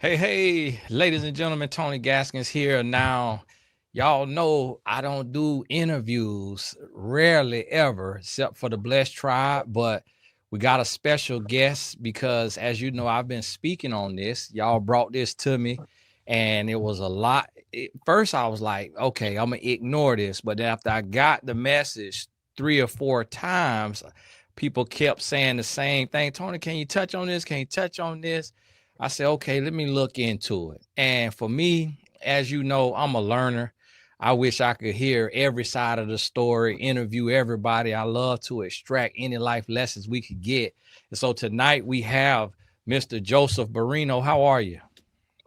Hey, ladies and gentlemen, Tony Gaskins here. Now, y'all know I don't do interviews rarely ever, except for the Blessed Tribe. But we got a special guest because, as you know, I've been speaking on this. Y'all brought this to me, and it was a lot. First, I was like, okay, I'm going to ignore this. But then after I got the message 3 or 4 times, people kept saying the same thing. Tony, can you touch on this? Can you touch on this? I said, okay, let me look into it. And for me, as you know, I'm a learner. I wish I could hear every side of the story, interview everybody. I love to extract any life lessons we could get. And so tonight we have Mr. Joseph Barrino. How are you?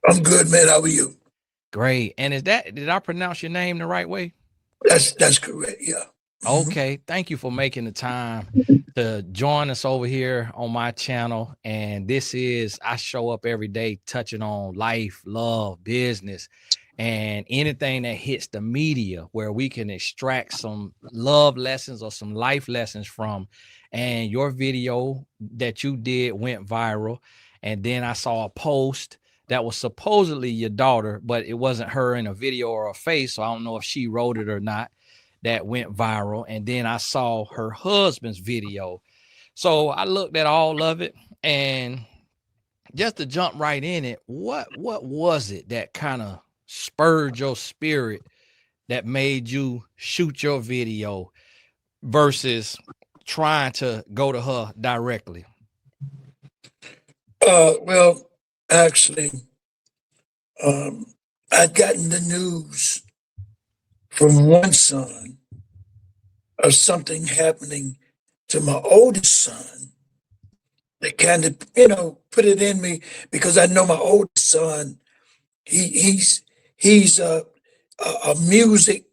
I'm good, man. How are you? Great. And did I pronounce your name the right way? That's correct. Yeah. hmm Okay, thank you for making the time to join us over here on my channel. And this is, I show up every day touching on life, love, business, and anything that hits the media where we can extract some love lessons or some life lessons from. And your video that you did went viral. And then I saw a post that was supposedly your daughter, but it wasn't her in a video or a face. So I don't know if she wrote it or not, that went viral. And then I saw her husband's video. So I looked at all of it, and just to jump right in it, what was it that kind of spurred your spirit that made you shoot your video versus trying to go to her directly? well, actually, um, I'd gotten the news from one son of something happening to my oldest son that kind of, put it in me because I know my oldest son. He he's a music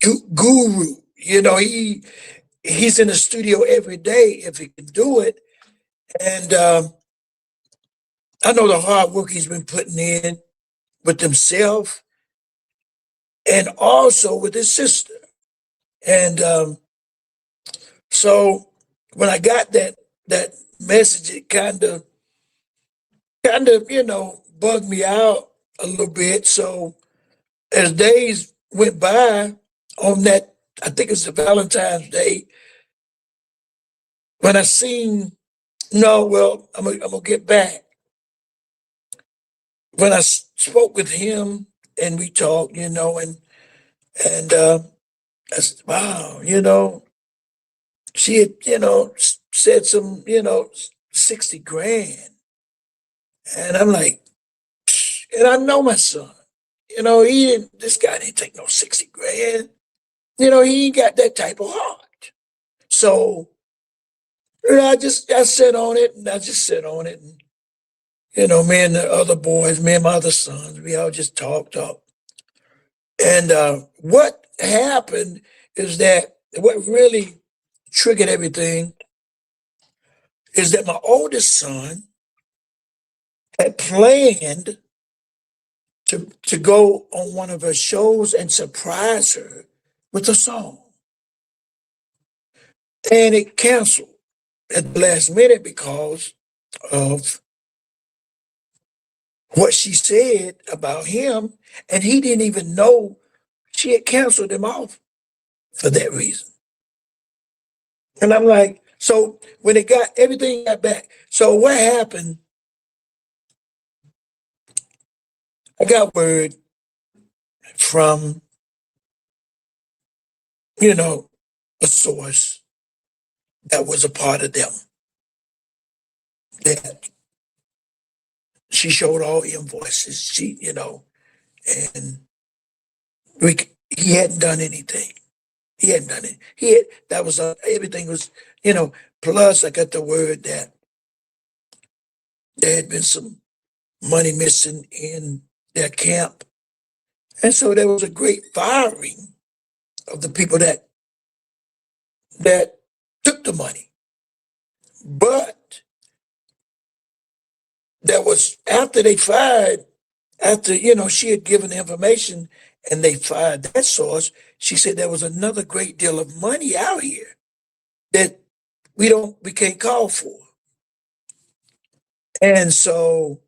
guru. He's in the studio every day if he can do it, and I know the hard work he's been putting in with himself and also with his sister. And so when I got that message, it kind of bugged me out a little bit. So as days went by on that, I think it's the Valentine's Day, when I seen, no, well, I'm gonna get back. When I spoke with him and we talked, and I said, wow, she had, said some, 60 grand. And I'm like, "Psh," and I know my son, this guy didn't take no 60 grand. He ain't got that type of heart. So, I sat on it and I just sat on it. And, me and the other boys, me and my other sons, we all just talked up. And what happened is that what really triggered everything is that my oldest son had planned to go on one of her shows and surprise her with a song. And it canceled at the last minute because of what she said about him. And he didn't even know she had canceled him off for that reason. And I'm like, so when it got everything got back, so what happened? I got word from, you know, a source that was a part of them that she showed all invoices. And we, he hadn't done anything. He hadn't done it. That was everything was, plus I got the word that there had been some money missing in their camp. And so there was a great firing of the people that took the money. But that was after they fired, after, she had given the information and they fired that source, she said there was another great deal of money out here that we can't call for. And so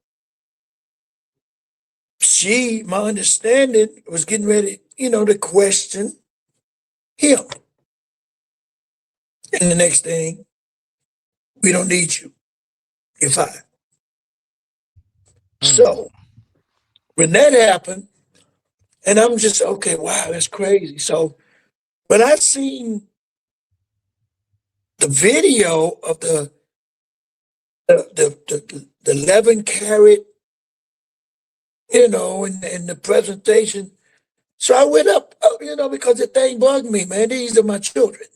my understanding was getting ready, to question him. And the next thing, we don't need you. You're fired. Mm. So when that happened, and I'm just, okay, wow, that's crazy. So when I seen the video of the 11 carat, and the presentation, so I went up, because the thing bugged me, man. These are my children.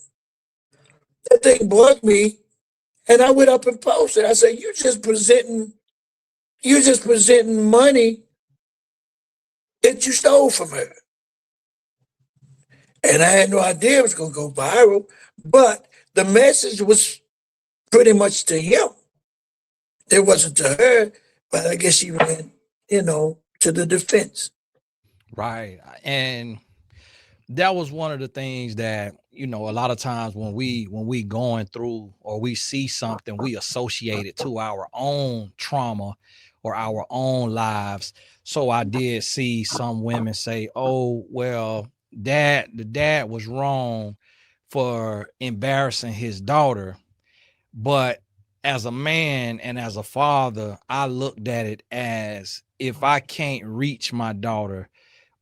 That thing bugged me, and I went up and posted. I said, you just presenting money that you stole from her. And I had no idea it was going to go viral, but the message was pretty much to him. It wasn't to her, but I guess she ran, to the defense. Right. And that was one of the things that, a lot of times when we going through or we see something, we associate it to our own trauma or our own lives. So I did see some women say, oh well, the dad was wrong for embarrassing his daughter. But as a man and as a father, I looked at it as, if I can't reach my daughter,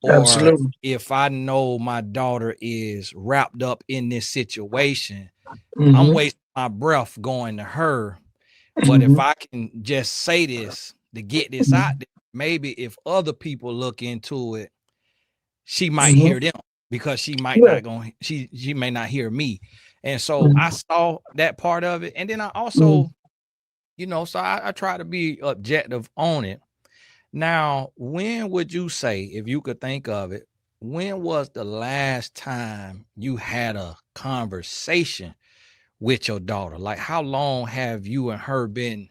or Absolutely. if I know my daughter is wrapped up in this situation, I'm Hmm. wasting my breath going to her. But if Hmm. I can just say this to get this out there, maybe if other people look into it, she might Hmm. hear them, because she might Yeah. not go, she may not hear me. And so I Hmm. saw that part of it. And then I Hmm. also, so I try to be objective on it. Now, when would you say, if you could think of it, when was the last time you had a conversation with your daughter? Like, how long have you and her been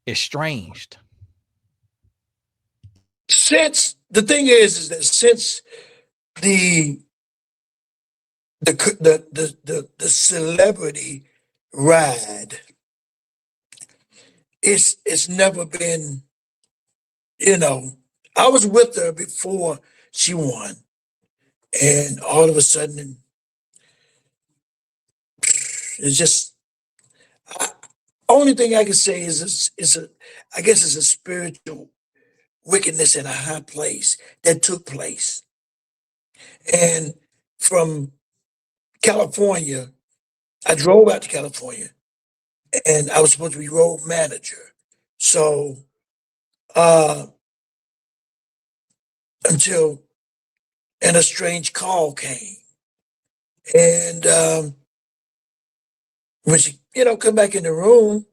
estranged? Since the thing is that since the the celebrity ride, it's never been, you know, I was with her before she won, and all of a sudden, it's just, I, only thing I can say is a, I guess it's a spiritual wickedness in a high place that took place. And from California, I drove out to California, and I was supposed to be road manager. So uh, until a strange call came, and when she, come back in the room,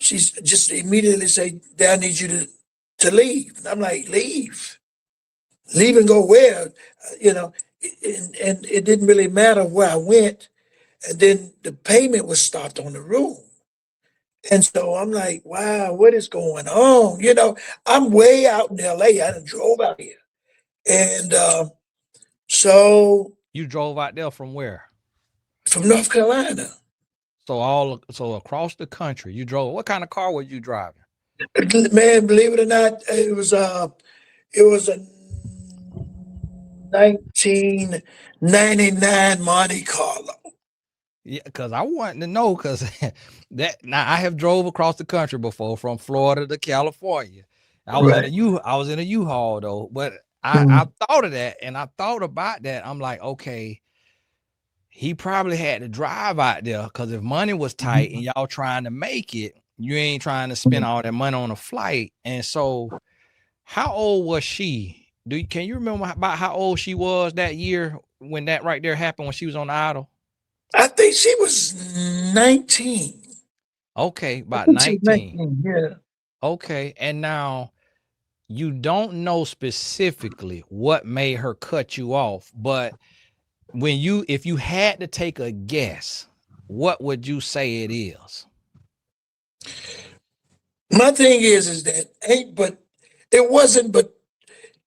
she's just immediately say, "Dad, I need you to leave." And I'm like, "Leave? Leave and go where?" You know, and it didn't really matter where I went. And then the payment was stopped on the room. And so I'm like, wow, what is going on? I'm way out in LA. I done drove out here. And so You drove out there from where? from North Carolina, So across the country, you drove. What kind of car were you driving? man, believe it or not, it was a 1999 Monte Carlo. Yeah, because I wanted to know, because that, now I have drove across the country before from Florida to California. Right. I was in a U-Haul though, but I Mhm. thought of that, and I thought about that. I'm like, okay, he probably had to drive out there, because if money was tight and y'all trying to make it, you ain't trying to spend all that money on a flight. And so, how old was she? Can you remember about how old she was that year when that right there happened, when she was on the Idol? I think she was 19. Okay, I about think she was 19. 19. Yeah. Okay. And now you don't know specifically what made her cut you off, but if you had to take a guess, what would you say it is? My thing is that ain't but it wasn't but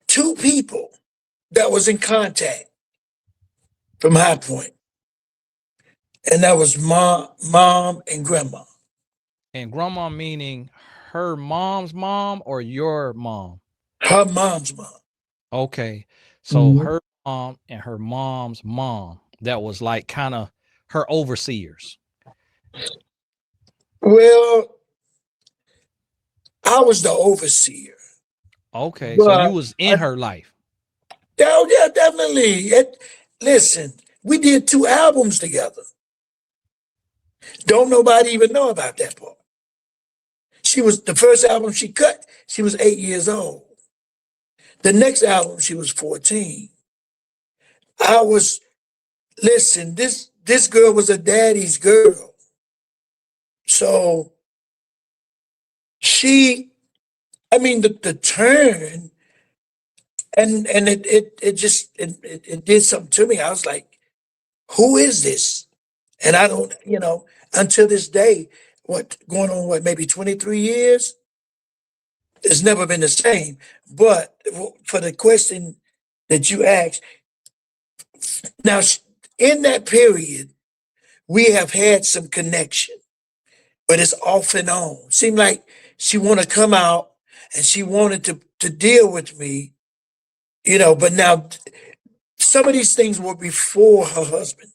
two people that was in contact from High Point, and that was mom, and grandma. And grandma meaning her mom's mom or your mom? Her mom's mom. Okay. So Mhm. her mom and her mom's mom, that was like kind of her overseers. Well, I was the overseer, Okay. So you but was in I, her life. oh, yeah, definitely. Listen, we did 2 albums together. Don't nobody even know about that part. She was the first album she cut. She was 8 years old. The next album, she was 14. I was listen. This girl was a daddy's girl, so she. I mean, the turn and it just it did something to me. I was like, who is this? And I don't, until this day, what going on, what, maybe 23 years, it's never been the same. But for the question that you asked, now in that period, we have had some connection, but it's off and on. Seemed like she wanted to come out and she wanted to deal with me, but now some of these things were before her husband.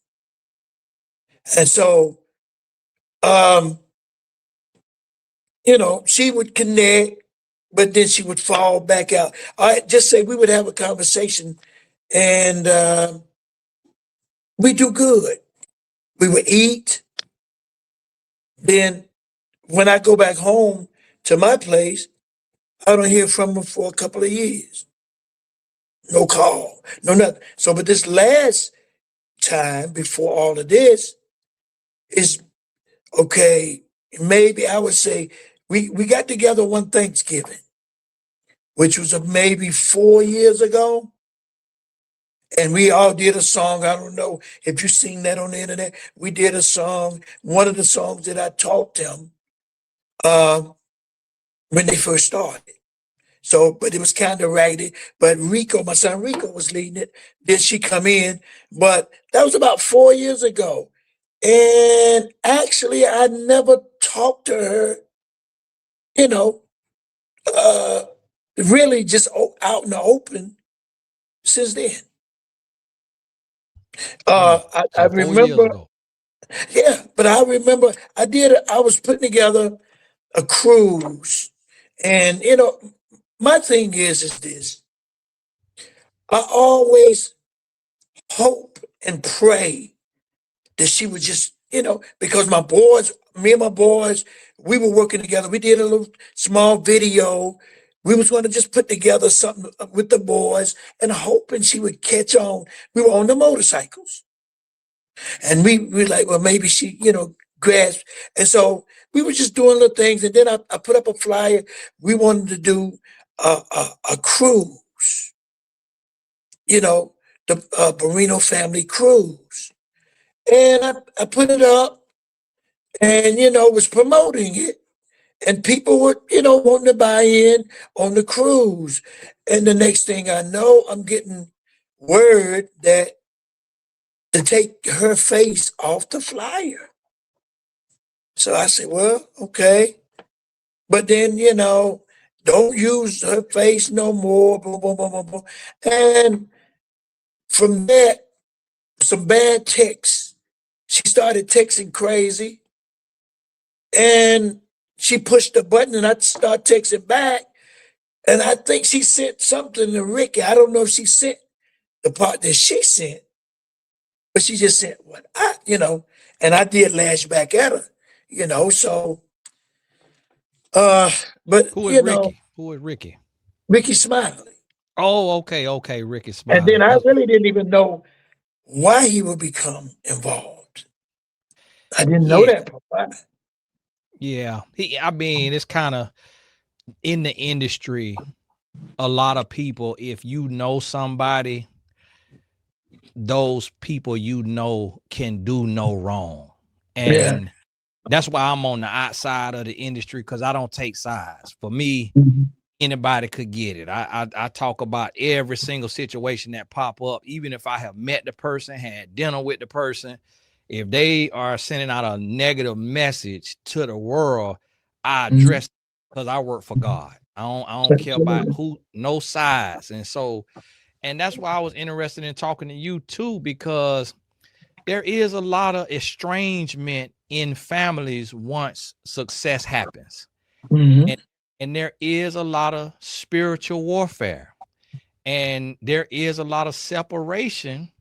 And so, um, she would connect, but then she would fall back out. I just say we would have a conversation, and we do good. We would eat. Then when I go back home to my place, I don't hear from her for a couple of years. No call, no nothing. So, but this last time before all of this is okay. Maybe I would say we got together one Thanksgiving, which was maybe 4 years ago. And we all did a song. I don't know if you've seen that on the internet. We did a song, one of the songs that I taught them uh, when they first started. So, but it was kind of raggedy. But Rico, my son Rico, was leading it. Then she come in, but that was about 4 years ago. And actually, I never talked to her, you know, uh, really just out in the open since then. I So 4 years remember, ago. yeah, but I remember I was putting together a cruise. And, my thing is this, I always hope and pray that she would just, because me and my boys, we were working together. We did a little small video. We was going to just put together something with the boys and hoping she would catch on. We were on the motorcycles. And we were like, well, maybe she, grasped. And so we were just doing little things. And then I put up a flyer. We wanted to do a cruise, the Barrino family cruise. And I put it up and, was promoting it. And people were, wanting to buy in on the cruise. And the next thing I know, I'm getting word that to take her face off the flyer. So I said, well, okay. But then, don't use her face no more. Boom, boom, boom, boom, boom. And from that, some bad texts. She started texting crazy. And she pushed the button and I started texting back. And I think she sent something to Ricky. I don't know if she sent the part that she sent, but she just sent what and I did lash back at her, so uh but Who is Ricky? Who is Ricky? Ricky Smiley. Oh, okay, okay. Ricky And Smiley. then I Cause really didn't even know why he would become involved. I didn't know yeah, that part. yeah. I mean, it's kind of in the industry. A lot of people, if you know somebody, those people can do no wrong. Yeah. And that's why I'm on the outside of the industry because I don't take sides. For me, Mhm. anybody could get it. I talk about every single situation that pop up, even if I have met the person, had dinner with the person. If they are sending out a negative message to the world, I Mhm. address because I work for God. I don't care about who, no sides. And that's why I was interested in talking to you too, because there is a lot of estrangement in families once success happens. Mm-hmm. And and there is a lot of spiritual warfare. And there is a lot of separation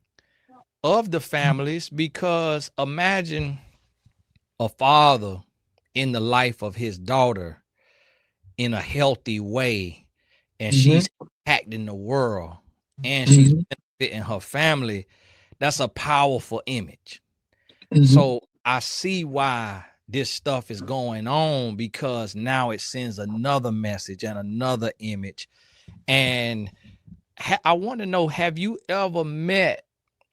of the families, because imagine a father in the life of his daughter in a healthy way, and Mm-hmm. she's impacting the world, and she's Mm-hmm. benefiting her family. That's a powerful image. Mm-hmm. So I see why this stuff is going on, because now it sends another message and another image. And I want to know, have you ever met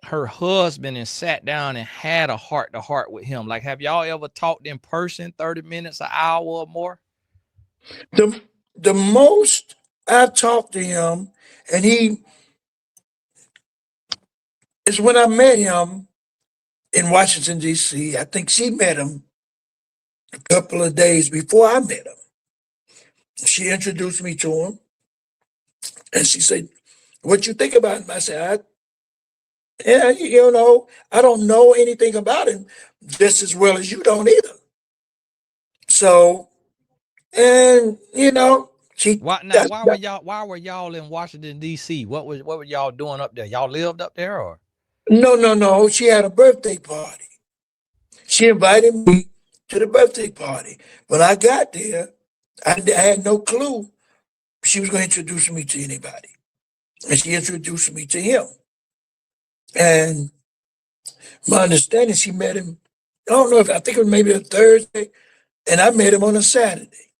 her husband and sat down and had a heart to heart with him? Like, have y'all ever talked in person 30 minutes, an hour or more? The the most I talked to him, and he is when I met him in Washington D.C. I think she met him a couple of days before I met him. She introduced me to him, and she said, "What you think about him?" I said, "Yeah, I don't know anything about him just as well as you don't either." So, and she Why now? that's that, Why were y'all in Washington D.C.? What were y'all doing up there? Y'all lived up there, or? no. She had a birthday party. She invited me to the birthday party. When I got there, I had no clue she was going to introduce me to anybody. And she introduced me to him. And my understanding, she met him, I don't know if, I think it was maybe a Thursday, and I met him on a Saturday.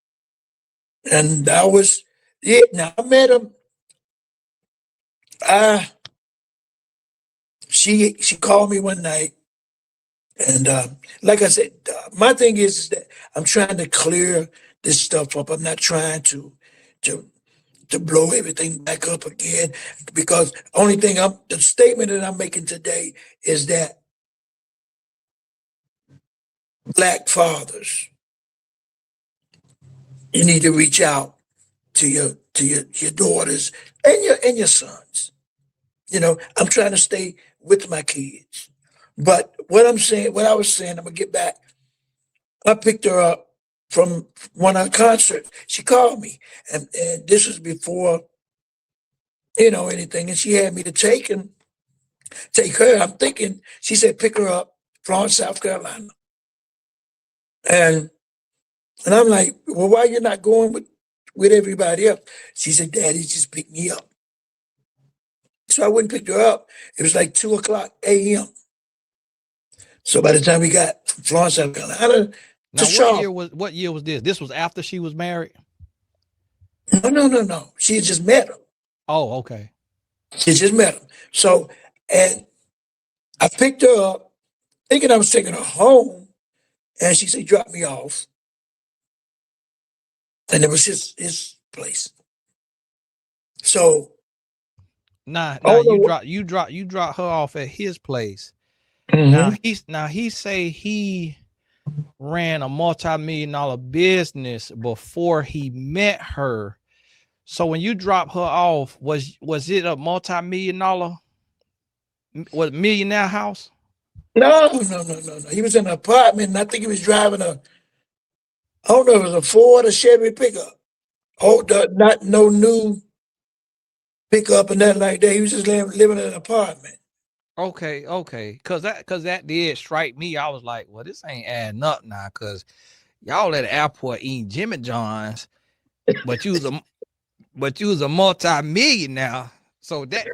And that was it. Now, I met him, I, she called me one night. And like I said, my thing is that I'm trying to clear this stuff up. I'm not trying to to blow everything back up again, because the statement that I'm making today is that black fathers, you need to reach out to your daughters and your sons. I'm trying to stay with my kids. But what I was saying, I'm gonna get back. I picked her up from one of her concerts. She called me, and this was before anything, and she had me to take her. I'm thinking, she said, pick her up, Florence, South Carolina. And and I'm like, well, why you not going with everybody else? She said, Daddy just picked me up. So I went and picked her up. It was like 2 o'clock a.m. So by the time we got from Florence, South Carolina to Now, Charlotte, what year was this? This was after she was married. no. She had just met him. Oh, okay. She just met him. So, and I picked her up thinking I was taking her home. And she said, drop me off. And it was his place. So, I Nah, don't know you what. drop her off at his place. Mm-hmm. He say he ran a multi-million dollar business before he met her. So when you drop her off, was it a multi-million dollar, was millionaire house? No. He was in an apartment, and I think he was driving I don't know if it was a Ford or Chevy pickup. Oh, not no new pickup and nothing like that. He was just living in an apartment. Okay. Cause that did strike me. I was like, well, this ain't adding up now, cause y'all at the airport eating Jimmy John's, but you was a multi-millionaire. So that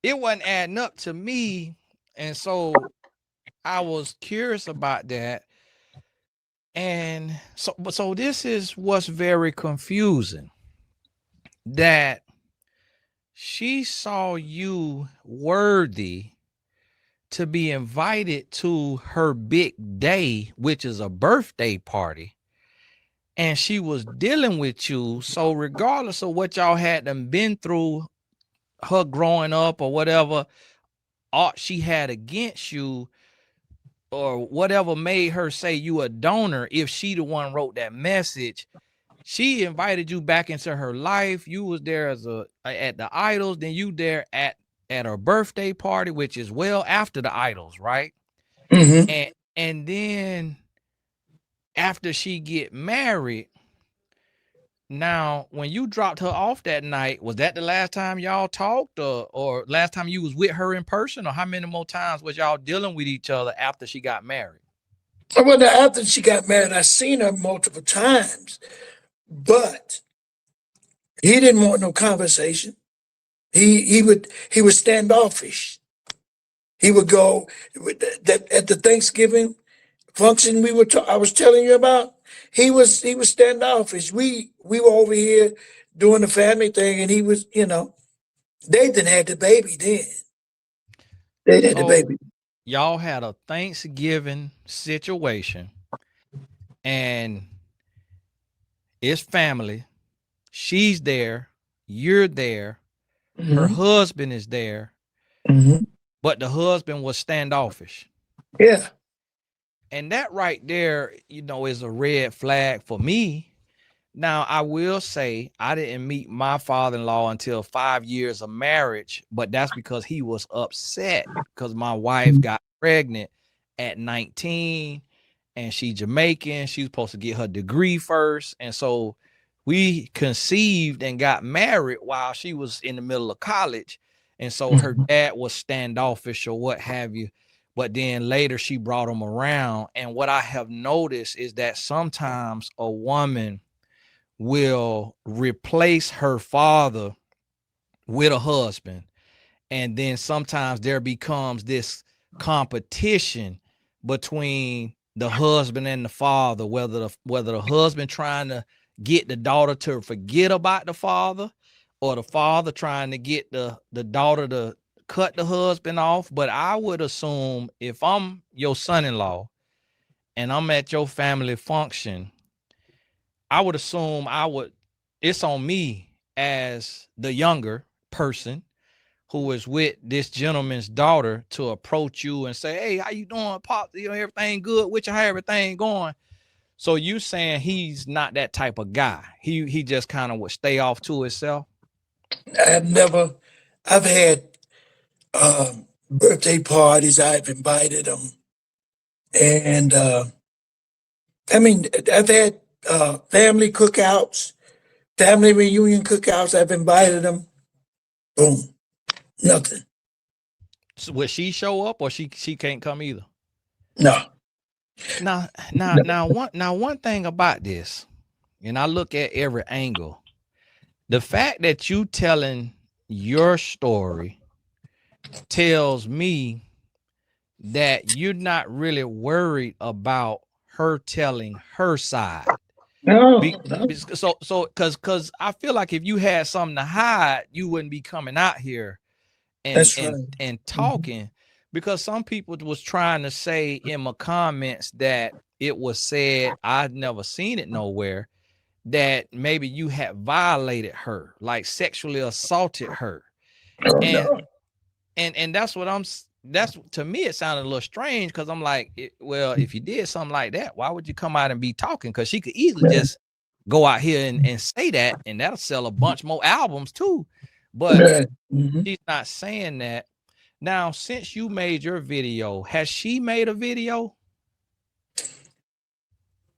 it wasn't adding up to me. And so I was curious about that. And so this is what's very confusing, that she saw you worthy to be invited to her big day, which is a birthday party, and she was dealing with you. So regardless of what y'all had them been through, her growing up or whatever, art she had against you, or whatever made her say you a donor, if she the one wrote that message, She invited you back into her life. You was there as a at the idols, then you there at her birthday party, which is well after the idols, right? Mm-hmm. And then after she get married, now when you dropped her off that night, was that the last time y'all talked, or last time you was with her in person, or how many more times was y'all dealing with each other after she got married? Well, now, after she got married, I seen her multiple times, but he didn't want no conversation. He was standoffish. He would go at the Thanksgiving function I was telling you about. He was standoffish. We were over here doing the family thing, and he was, they didn't had the baby then. They had the So baby. y'all had a Thanksgiving situation, and it's family. She's there, you're there, her Hmm. husband is there, Hmm. but the husband was standoffish. Yeah. And that right there, is a red flag for me. Now, I will say I didn't meet my father-in-law until 5 years of marriage, but that's because he was upset because my wife got pregnant at 19, and she Jamaican. She was supposed to get her degree first. And so we conceived and got married while she was in the middle of college. And so her Mhm. dad was standoffish or what have you. But then later she brought him around. And what I have noticed is that sometimes a woman will replace her father with a husband, and then sometimes there becomes this competition between the husband and the father, whether the husband trying to get the daughter to forget about the father, or the father trying to get the daughter to cut the husband off. But I would assume if I'm your son-in-law and I'm at your family function, I would assume it's on me as the younger person who is with this gentleman's daughter to approach you and say, "Hey, how you doing, Pop? Everything good with you? How everything going?" So you saying he's not that type of guy. He just kind of would stay off to himself. I've never, I've had birthday parties. I've invited them, and I mean, I've had family cookouts, family reunion cookouts. I've invited them. Boom, nothing. So would she show up, or she can't come either? No, Now one thing about this, and I look at every angle. The fact that you telling your story tells me that you're not really worried about her telling her side. no, no. Because I feel like if you had something to hide, you wouldn't be coming out here and That's and right. and Mhm. talking. Because some people was trying to say in my comments that it was said, I'd never seen it nowhere, that maybe you had violated her, like sexually assaulted her. Oh and no. and that's what that's, to me it sounded a little strange, because I'm like, well, if you did something like that, why would you come out and be talking? Because she could easily Yeah. just go out here and say that, and that'll sell a bunch more albums too. But Yeah. Mhm. she's not saying that. Now, since you made your video, has she made a video?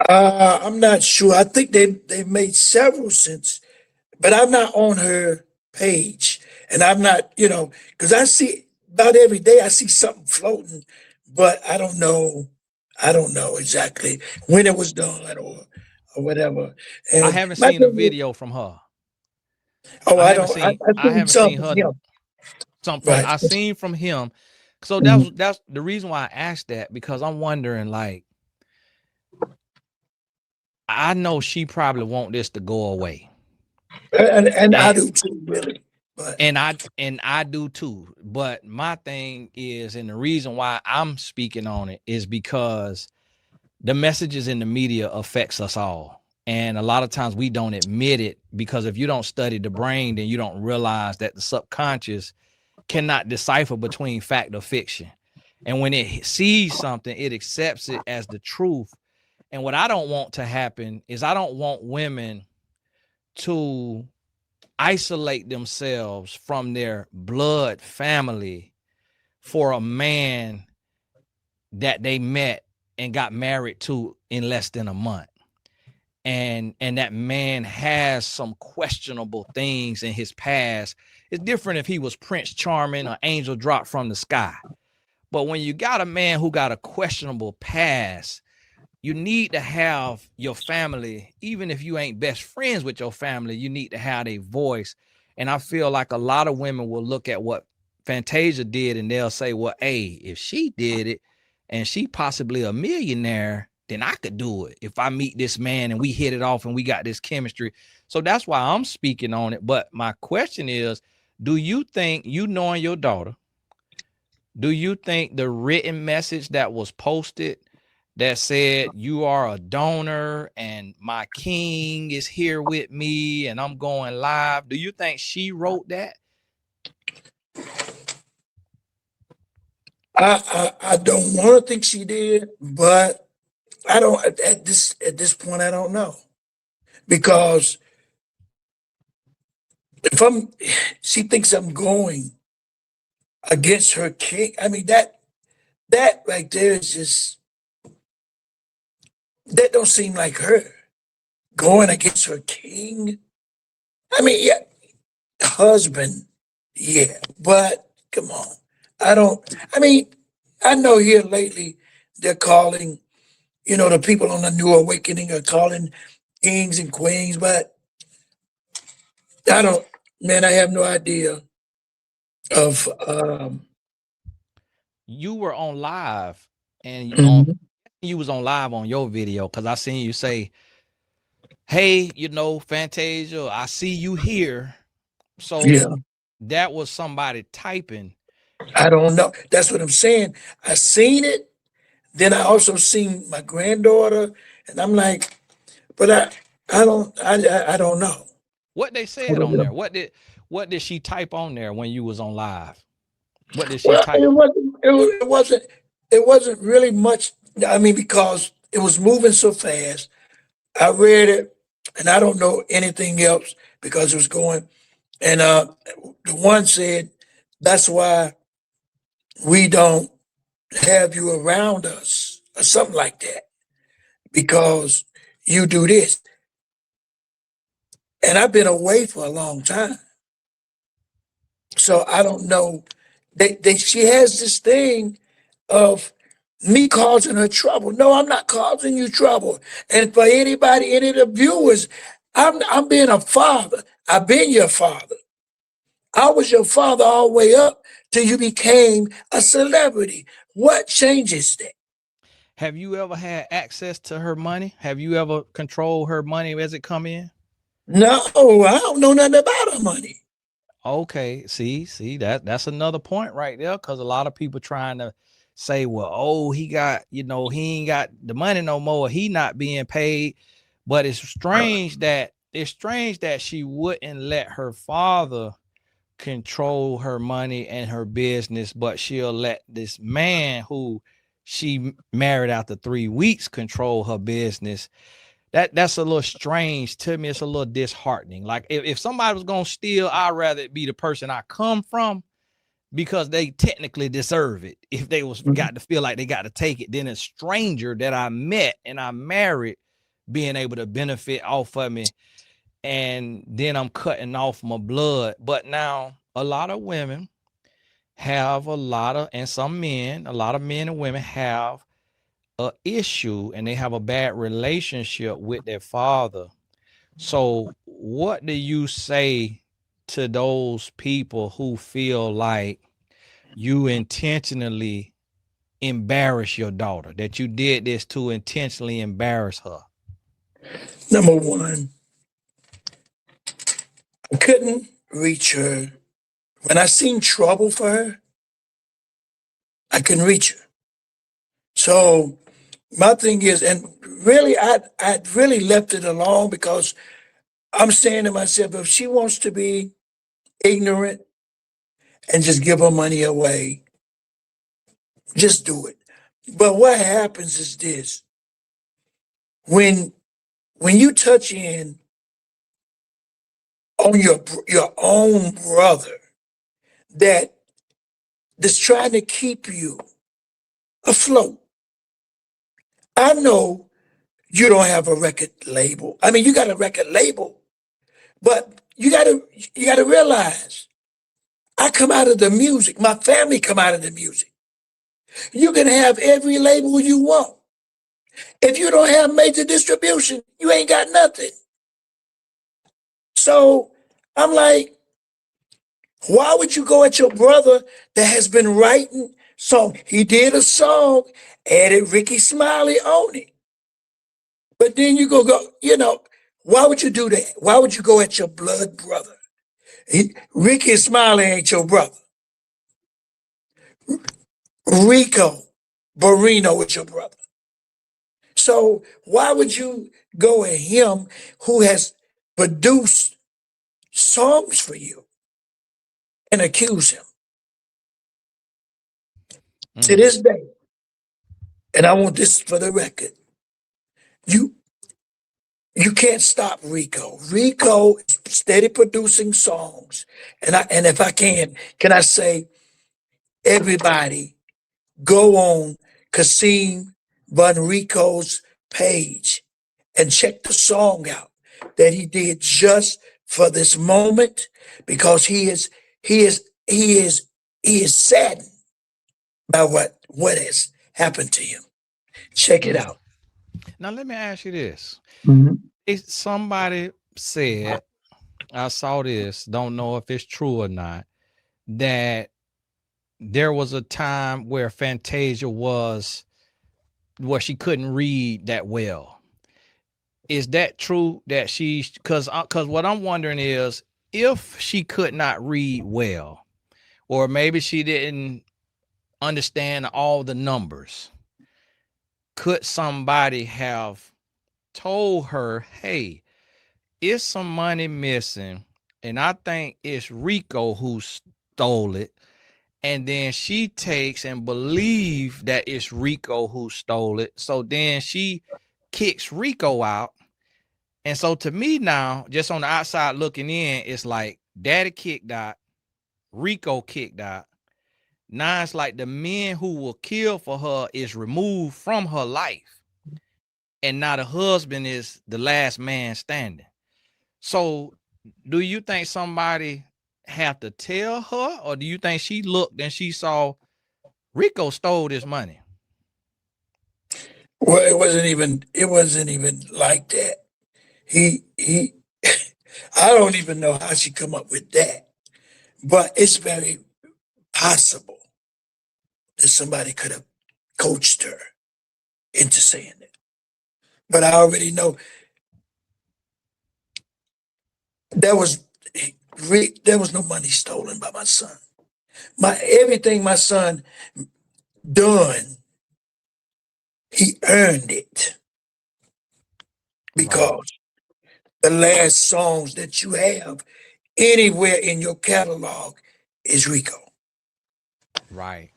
I'm not sure. I think they've made several since, but I'm not on her page, and I'm not, because I see about every day I see something floating, but I don't know. I don't know exactly when it was done or whatever. I And haven't my seen a thing is, video from her. oh, I I haven't don't. seen I I seen haven't some seen from her him, some from right? I seen from him. So Mhm. that's the reason why I asked that, because I'm wondering, like, I know she probably want this to go away. And I And do too, really. But and I do too. But my thing is, and the reason why I'm speaking on it is because the messages in the media affects us all. And a lot of times we don't admit it, because if you don't study the brain, then you don't realize that the subconscious cannot decipher between fact or fiction. And when it sees something, it accepts it as the truth. And what I don't want to happen is I don't want women to isolate themselves from their blood family for a man that they met and got married to in less than a month. And that man has some questionable things in his past. It's different if he was Prince Charming or angel dropped from the sky. But when you got a man who got a questionable past, you need to have your family, even if you ain't best friends with your family, you need to have a voice. And I feel like a lot of women will look at what Fantasia did and they'll say, well, hey, if she did it and she possibly a millionaire, then I could do it if I meet this man and we hit it off and we got this chemistry. So that's why I'm speaking on it. But my question is, do you think, you knowing your daughter, do you think the written message that was posted that said you are a donor and my king is here with me and I'm going live, do you think she wrote that? I don't want to think she did, but I don't at this point I don't know, because if she thinks I'm going against her king. I mean that right there is just, that don't seem like her going against her king. I mean, yeah, husband, yeah, but come on, I don't. I mean, I know here lately they're calling, the people on the New Awakening are calling kings and queens, but I don't. Man, I have no idea of. You were on live and on Mhm. you was on live on your video because I seen you say, hey, Fantasia, I see you here. Yeah, So that was somebody typing. I don't know. That's what I'm saying. I seen it. Then I also seen my granddaughter, and I'm like, but I don't know. What they I said don't on know. there? What did she type on there when you was on live? What did she Well, type? it wasn't really much. I mean, because it was moving so fast. I read it, and I don't know anything else because it was going. And the one said, "That's why we don't have you around us," or something like that, because you do this. And I've been away for a long time, so I don't know. She has this thing of me causing her trouble. No, I'm not causing you trouble. And for anybody, any of the viewers, I'm being a father. I've been your father. I was your father all the way up till you became a celebrity. What changes that? Have you ever had access to her money? Have you ever controlled her money as it come in? No, I don't know nothing about her money. Okay, see that's another point right there, because a lot of people trying to say, well, oh, he got, he ain't got the money no more, he not being paid. But it's strange that she wouldn't let her father control her money and her business, but she'll let this man who she married after 3 weeks control her business. That's a little strange to me. It's a little disheartening. Like if somebody was gonna steal, I'd rather it be the person I come from, because they technically deserve it. If they was Mhm. got to feel like they got to take it, then a stranger that I met and I married being able to benefit off of me, and then I'm cutting off my blood. But now a lot of women have and some men, a lot of men and women have a issue and they have a bad relationship with their father. So, what do you say to those people who feel like you intentionally embarrass your daughter, that you did this to intentionally embarrass her? Number one, I couldn't reach her. When I seen trouble for her, I couldn't reach her. So my thing is, and really, I really left it alone because I'm saying to myself, if she wants to be ignorant and just give her money away, just do it. But what happens is this: when when you touch in on your own brother that that's trying to keep you afloat. I know you don't have a record label. I mean, you got a record label, but you gotta realize I come out of the music. My family come out of the music. You can have every label you want. If you don't have major distribution, you ain't got nothing. So I'm like, why would you go at your brother that has been writing song? He did a song, added Ricky Smiley on it. But then why would you do that? Why would you go at your blood brother? Ricky Smiley ain't your brother. Rico Barrino is your brother. So why would you go at him who has produced songs for you and accuse him? To Mm. this day, and I want this for the record, you you can't stop Rico. Rico is steady producing songs. And if I can I say everybody go on Kasim Van Rico's page and check the song out that he did just for this moment because he is saddened by what has happened to him. Check it Mm. out. Now let me ask you this. Mhm. If somebody said, I saw this, don't know if it's true or not, that there was a time where Fantasia was where she couldn't read that well. Is that true that cuz what I'm wondering is if she could not read well or maybe she didn't understand all the numbers, could somebody have told her, "Hey, it's some money missing and I think it's Rico who stole it." And then she takes and believe that it's Rico who stole it. So then she kicks Rico out. And so to me now, just on the outside looking in, it's like daddy kicked out, Rico kicked out. Now it's like the men who will kill for her is removed from her life. And now the husband is the last man standing. So do you think somebody have to tell her, or do you think she looked and she saw Rico stole this money? Well, it wasn't even like that. He I don't even know how she come up with that. But it's very possible that somebody could have coached her into saying it. But I already know there was there was no money stolen by my son. My everything my son done, he earned it Right, because the last songs that you have anywhere in your catalog is Rico. right.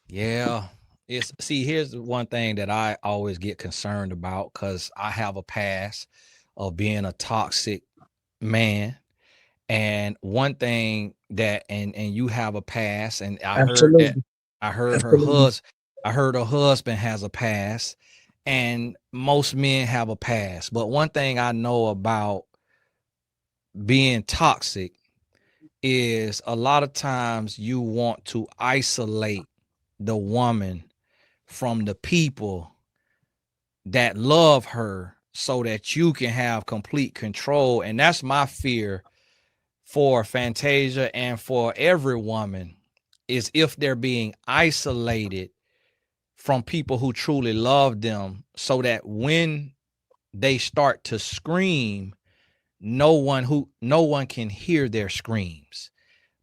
Yeah. It's see, here's the one thing that I always get concerned about because I have a past of being a toxic man. And one thing that and you have a past, and I heard that Absolutely. I heard her Absolutely. husband I heard her husband has a past, and most men have a past. But one thing I know about being toxic is a lot of times you want to isolate the woman from the people that love her so that you can have complete control. And that's my fear for Fantasia and for every woman is if they're being isolated from people who truly love them so that when they start to scream, no one can hear their screams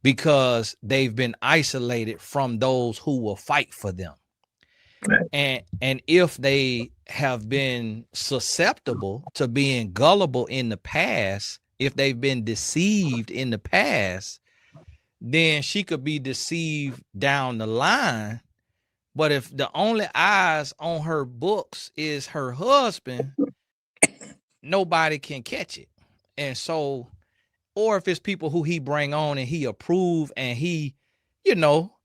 because they've been isolated from those who will fight for them. And if they have been susceptible to being gullible in the past, if they've been deceived in the past, then she could be deceived down the line. But if the only eyes on her books is her husband, nobody can catch it. And so or if it's people who he bring on and he approve and he,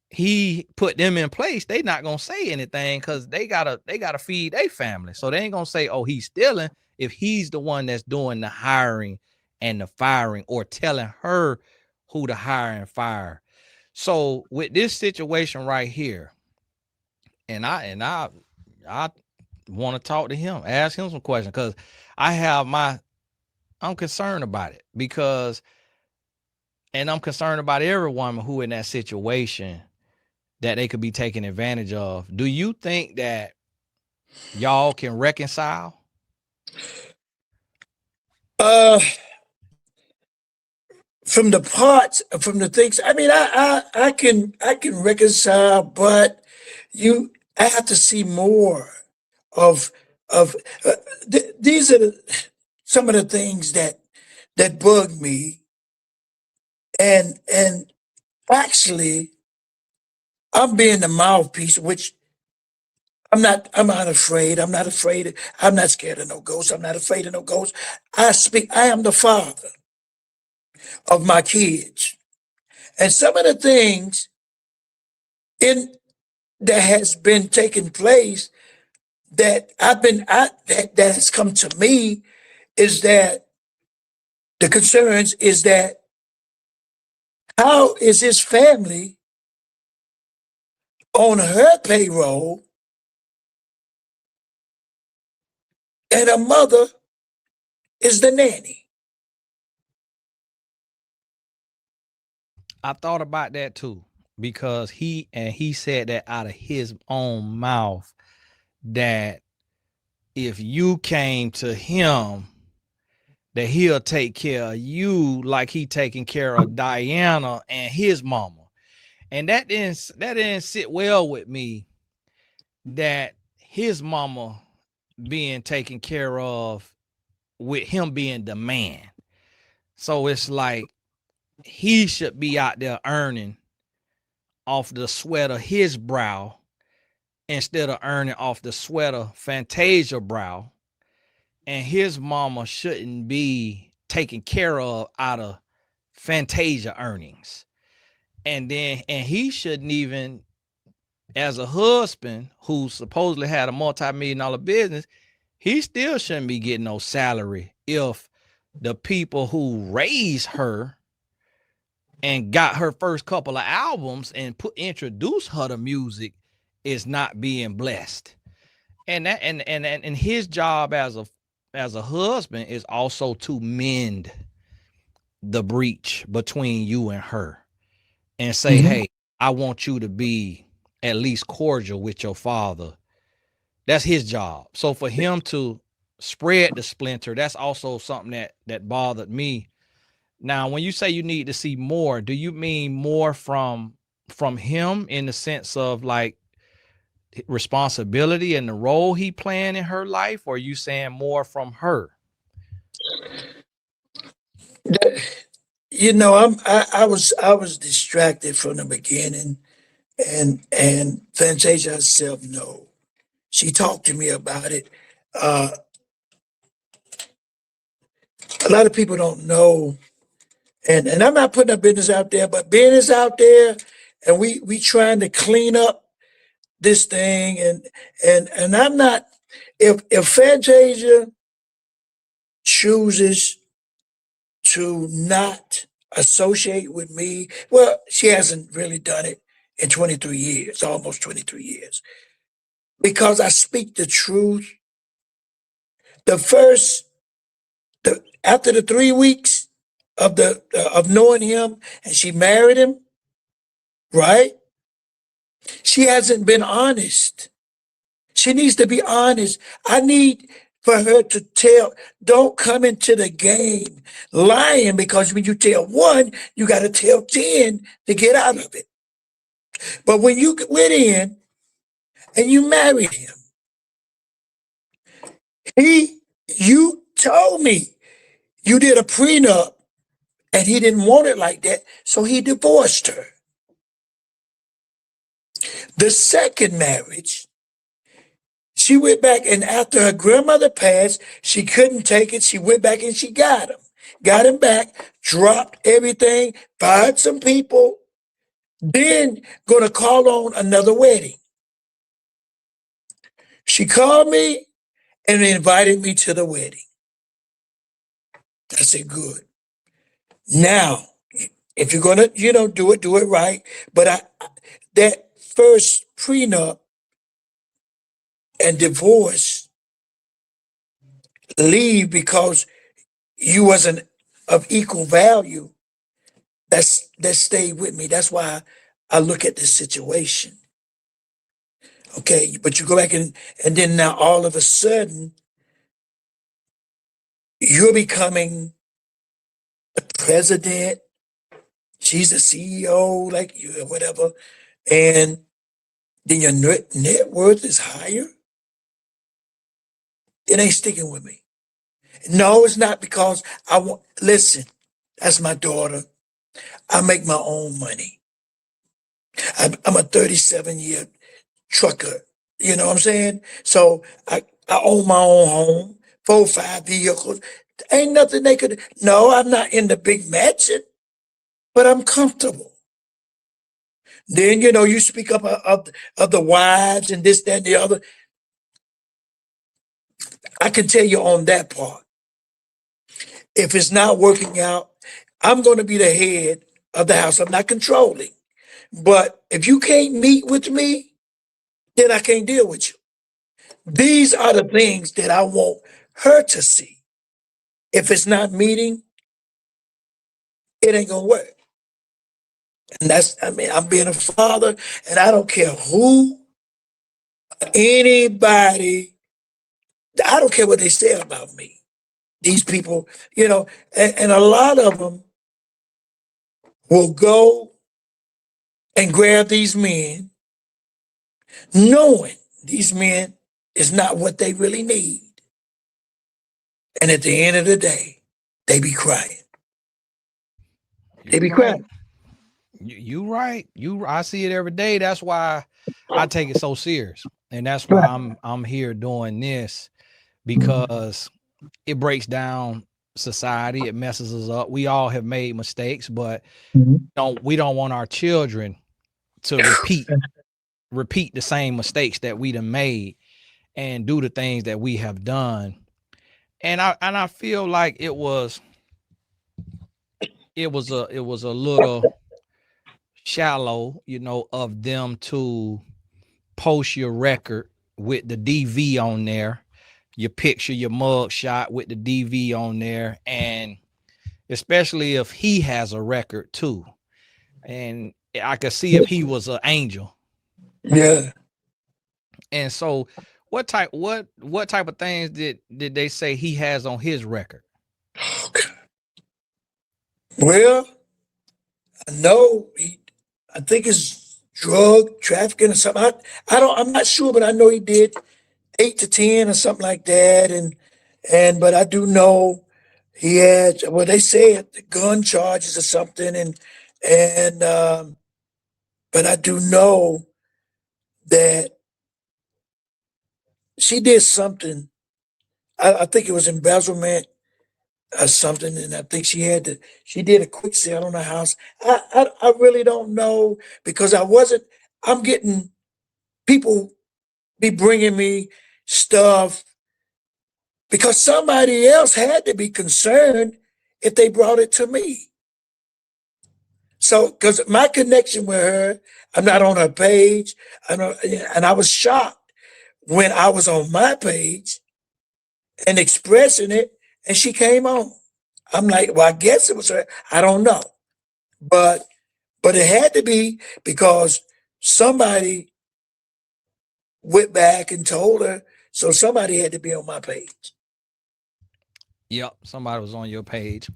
he put them in place, they not gonna say anything because they gotta feed their family. So they ain't gonna say, oh, he's stealing if he's the one that's doing the hiring and the firing or telling her who to hire and fire. So with this situation right here, and I want to talk to him, ask him some questions because I have I'm concerned about it because, and I'm concerned about every woman who in that situation that they could be taken advantage of. Do you think that y'all can reconcile? Uh, from the things, I mean, I can reconcile, but I have to see more of, of, these are some of the things that bug me. And actually, I'm being the mouthpiece, which I'm not afraid. I'm not scared of no ghosts. I'm not afraid of no ghosts. I am the father of my kids. And some of the things in that has been taking place that has come to me is that the concerns is that how is his family on her payroll and her mother is the nanny? I thought about that too because he said that out of his own mouth that if you came to him that he'll take care of you like he taking care of Diana and his mama. And that didn't sit well with me that his mama being taken care of with him being the man. So it's like he should be out there earning off the sweat of his brow instead of earning off the sweat of Fantasia brow. And his mama shouldn't be taken care of out of Fantasia earnings. And he shouldn't even, as a husband who supposedly had a multi-million dollar business, he still shouldn't be getting no salary if the people who raised her and got her first couple of albums and introduced her to music is not being blessed. And his job as a husband is also to mend the breach between you and her and say, Mhm. hey, I want you to be at least cordial with your father. That's his job. So for him to spread the splinter, that's also something that bothered me. Now, when you say you need to see more, do you mean more from him in the sense of like responsibility and the role he playing in her life, or are you saying more from her? You know, I was distracted from the beginning, and Fantasia herself know. She talked to me about it. Uh, a lot of people don't know, and I'm not putting our business out there, but business out there, and we trying to clean up this thing, and I'm not. If Fantasia chooses to not associate with me, well, she hasn't really done it in 23 years, almost 23 years, because I speak the truth. The first, after the 3 weeks of knowing him, and she married him, right? She hasn't been honest. She needs to be honest. I need for her to tell, don't come into the game lying, because when you tell one, you got to tell 10 to get out of it. But when you went in and you married him, you told me you did a prenup and he didn't want it like that, so he divorced her. The second marriage, she went back, and after her grandmother passed, she couldn't take it. She went back and she got him. got him back, dropped everything, fired some people, then gonna call on another wedding. She called me and invited me to the wedding. I said, good. Now, if you're gonna, do it right. But that first prenup and divorce, leave because you wasn't of equal value. That stayed with me. That's why I look at this situation. Okay, but you go back and then now all of a sudden you're becoming the president. She's the CEO, like you or whatever, and then your net worth is higher. It ain't sticking with me. No, it's not because I want. Listen, that's my daughter. I make my own money. I'm a 37-year trucker. You know what I'm saying? So I own my own home, 4, 5 vehicles. Ain't nothing they could. No, I'm not in the big mansion, but I'm comfortable. Then you speak up of the wives and this, that, and the other. I can tell you on that part. If it's not working out, I'm going to be the head of the house. I'm not controlling. But if you can't meet with me, then I can't deal with you. These are the things that I want her to see. If it's not meeting, it ain't gonna work. And I'm being a father, and I don't care who, anybody, I don't care what they say about me. These people, and a lot of them will go and grab these men, knowing these men is not what they really need. And at the end of the day, they be crying. They You be right. crying. You right. I see it every day. That's why I take it so serious. And that's why Right. I'm here doing this, Mhm. because it breaks down society. It messes us up. We all have made mistakes, but Mhm. we don't want our children to repeat the same mistakes that we done made and do the things that we have done. And I feel like it was a little shallow, of them to post your record with the DV on there, your picture, your mug shot with the DV on there, and especially if he has a record too. And I could see if he was an angel. Yeah. And so what type of things did they say he has on his record? Well, I know I think it's drug trafficking or something. I'm not sure, but I know he did 8 to 10 or something like that. But I do know he had, well, they said the gun charges or something. And but I do know that she did something. I think it was embezzlement or something. And I think she did a quick sale on the house. I really don't know because I'm getting people be bringing me stuff because somebody else had to be concerned if they brought it to me. So, because my connection with her, I'm not on her page, and I was shocked when I was on my page and expressing it, and she came on. I'm like, well, I guess it was her. I don't know, but it had to be because somebody went back and told her. So somebody had to be on my page. Yep, somebody was on your page.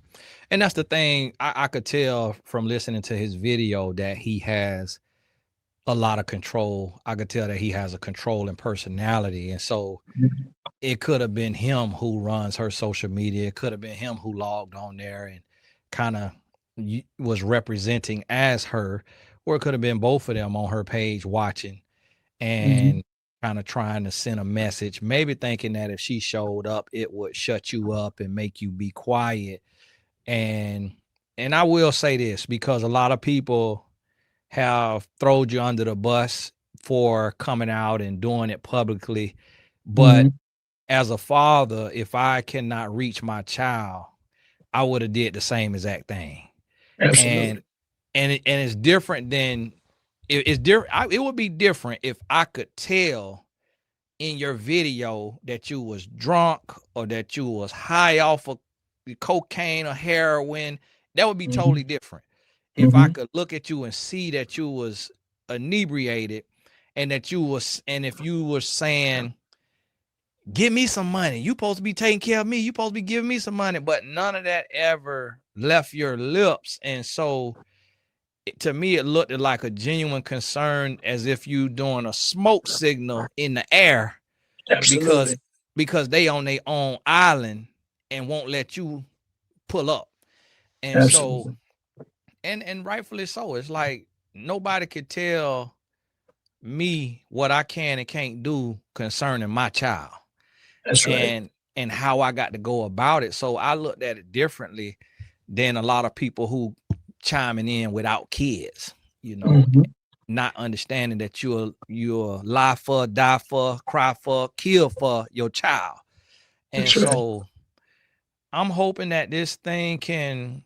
And that's the thing, I could tell from listening to his video that he has a lot of control. I could tell that he has a controlling personality. And so it could have been him who runs her social media. It could have been him who logged on there and kind of was representing as her, or it could have been both of them on her page watching Mhm. and kind of trying to send a message, maybe thinking that if she showed up, it would shut you up and make you be quiet. And I will say this because a lot of people have thrown you under the bus for coming out and doing it publicly. But Mhm. as a father, if I cannot reach my child, I would have did the same exact thing. And Absolutely. it's different than it's different. It would be different if I could tell in your video that you was drunk or that you was high off of cocaine or heroin. That would be totally Mhm. different. If I Mhm. could look at you and see that you was inebriated and that you was, and if you were saying, give me some money, you supposed to be taking care of me, you supposed to be giving me some money, but none of that ever left your lips. And so to me it looked like a genuine concern, as if you doing a smoke signal in the air because Absolutely. they on their own island and won't let you pull up. And so, Absolutely. and rightfully so, it's like nobody could tell me what I can and can't do concerning my child, That's right. and how I got to go about it. So I looked at it differently than a lot of people who chiming in without kids, you know, Mhm. not understanding that you'll lie for, die for, cry for, kill for your child. And That's right. so I'm hoping that this thing can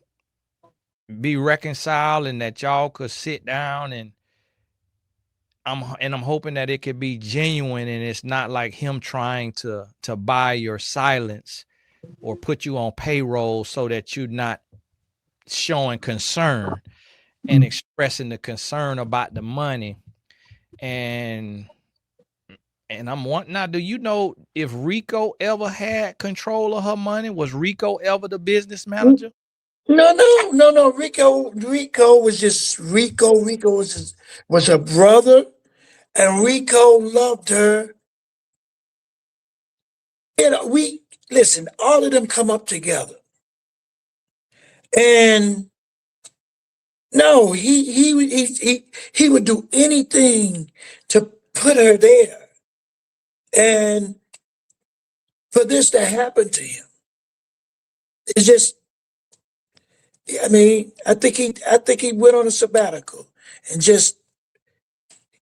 be reconciled and that y'all could sit down, and I'm hoping that it could be genuine and it's not like him trying to buy your silence or put you on payroll so that you're not showing concern and Mm. expressing the concern about the money. And I'm wanting now, do you know if Rico ever had control of her money? Was Rico ever the business manager? No, no, no, no. Rico was just Rico. Was her brother, and Rico loved her. We listen. All of them come up together, and no, he would do anything to put her there, and for this to happen to him, it's just. I mean, I think he went on a sabbatical and just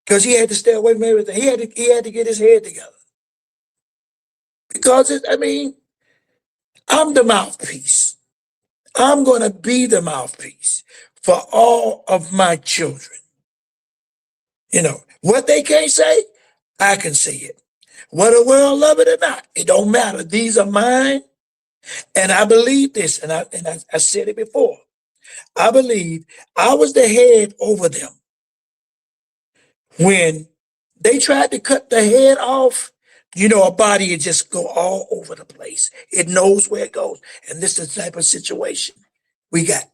because he had to stay away from everything. He had to get his head together because I mean, I'm the mouthpiece. I'm going to be the mouthpiece for all of my children. You know, what they can't say, I can say it. Whether the world love it or not, it don't matter. These are mine, and I believe this, and I said it before. I believe I was the head over them when they tried to cut the head off. You know, a body would just go all over the place. It knows where it goes, and this is the type of situation we got.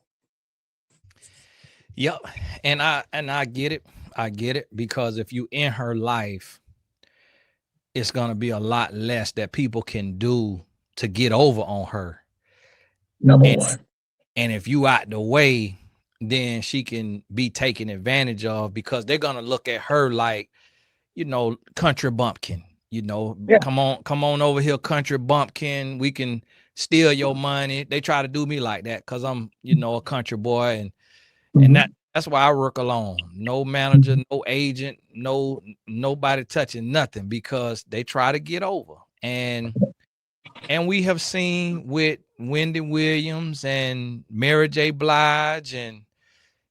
Yep. And I get it. I get it because if you in her life, it's gonna be a lot less that people can do to get over on her. Number And one. if you out the way, then she can be taken advantage of because they're gonna look at her like, country bumpkin. Yeah. Come on over here, country bumpkin. We can steal your money. They try to do me like that because I'm, a country boy, and Mhm. that's why I work alone. No manager, no agent, nobody touching nothing because they try to get over. And we have seen with Wendy Williams and Mary J. Blige, and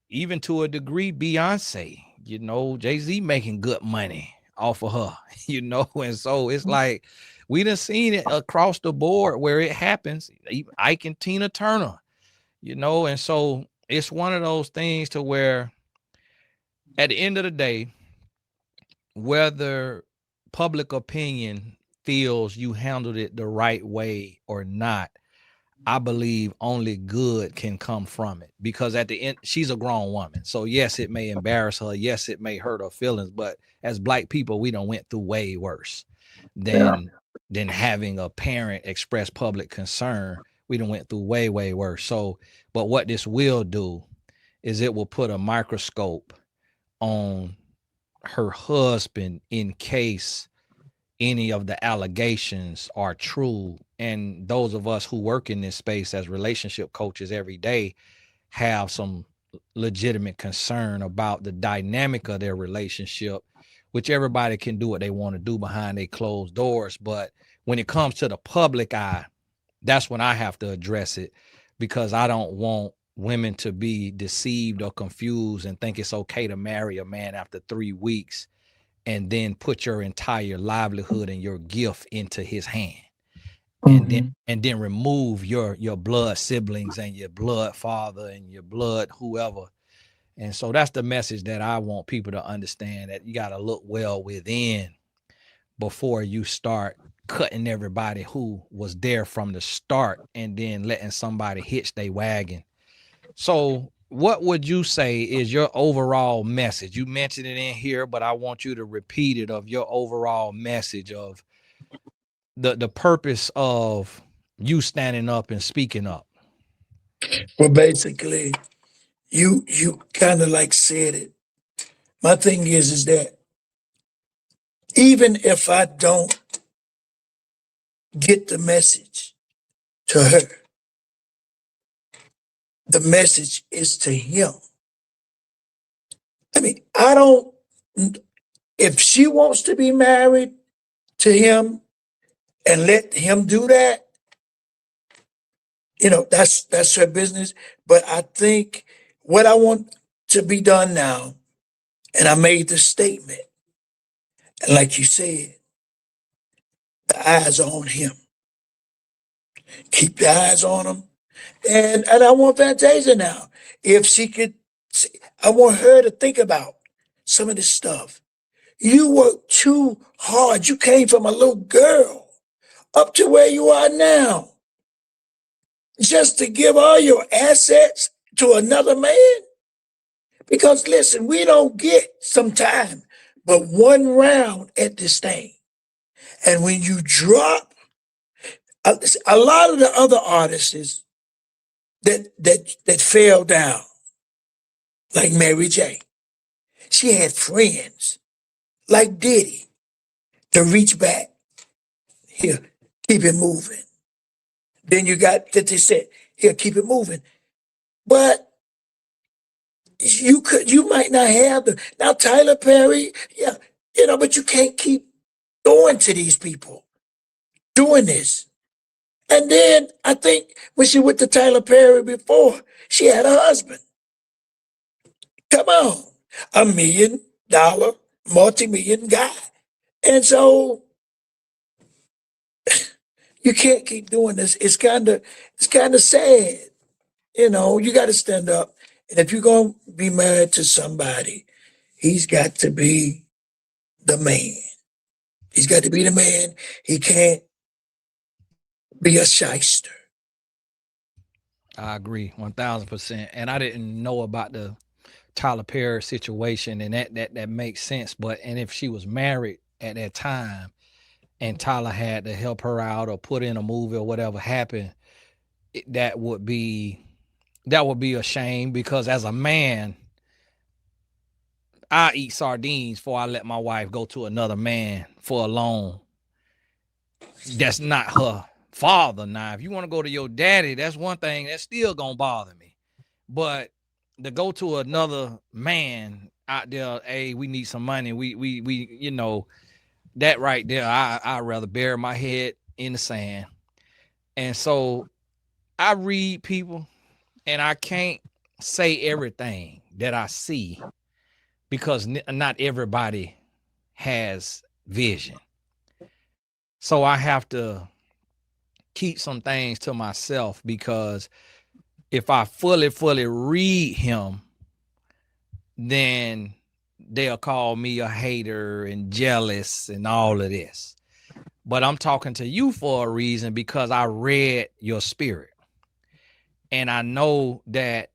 even to a degree Beyonce. Jay-Z making good money off of her, and so it's like we done seen it across the board where it happens. Ike and Tina Turner, and so it's one of those things to where at the end of the day, whether public opinion feels you handled it the right way or not, I believe only good can come from it because at the end, she's a grown woman. So yes, it may embarrass her. Yes, it may hurt her feelings. But as Black people, we done went through way worse Yeah. than having a parent express public concern. We done went through way, way worse. So, but what this will do is it will put a microscope on her husband in case any of the allegations are true. And those of us who work in this space as relationship coaches every day have some legitimate concern about the dynamic of their relationship, which everybody can do what they want to do behind their closed doors. But when it comes to the public eye, that's when I have to address it, because I don't want women to be deceived or confused and think it's okay to marry a man after 3 weeks and then put your entire livelihood and your gift into his hand, Mm-hmm. and then remove your blood siblings and your blood father and your blood whoever. And so that's the message that I want people to understand, that you got to look well within before you start cutting everybody who was there from the start and then letting somebody hitch their wagon. So what would you say is your overall message? You mentioned it in here, but I want you to repeat it, of your overall message of the purpose of you standing up and speaking up. Well, basically, you kind of like said it. My thing is that even if I don't get the message to her, the message is to him. I mean, I don't. If she wants to be married to him and let him do that, that's her business. But I think what I want to be done now, and I made the statement, and like you said, the eyes are on him. Keep the eyes on him. And I want Fantasia now. If she could, I want her to think about some of this stuff. You worked too hard. You came from a little girl up to where you are now, just to give all your assets to another man. Because listen, we don't get some time but one round at this thing. And when you drop, a lot of the other artists that fell down, like Mary J, she had friends like Diddy to reach back. Here, keep it moving. Then you got 50 Cent. Here, keep it moving. But you might not have the now Tyler Perry, yeah, but you can't keep going to these people doing this. And then I think when she went to Tyler Perry before, she had a husband. Come on, $1 million, multi-million guy. And so you can't keep doing this. It's kind of sad. You got to stand up. And if you're going to be married to somebody, he's got to be the man. He's got to be the man. He can't be a shyster. I agree 1000%. And I didn't know about the Tyler Perry situation, and that makes sense. But and if she was married at that time and Tyler had to help her out or put in a movie or whatever happened, that would be a shame, because as a man, I eat sardines before I let my wife go to another man for a loan. That's not her father. Now, if you want to go to your daddy, that's one thing that's still gonna bother me. But to go to another man out there, hey, we need some money. We that right there, I'd rather bury my head in the sand. And so I read people, and I can't say everything that I see, because not everybody has vision. So I have to keep some things to myself, because if I fully read him, then they'll call me a hater and jealous and all of this. But I'm talking to you for a reason, because I read your spirit. And I know that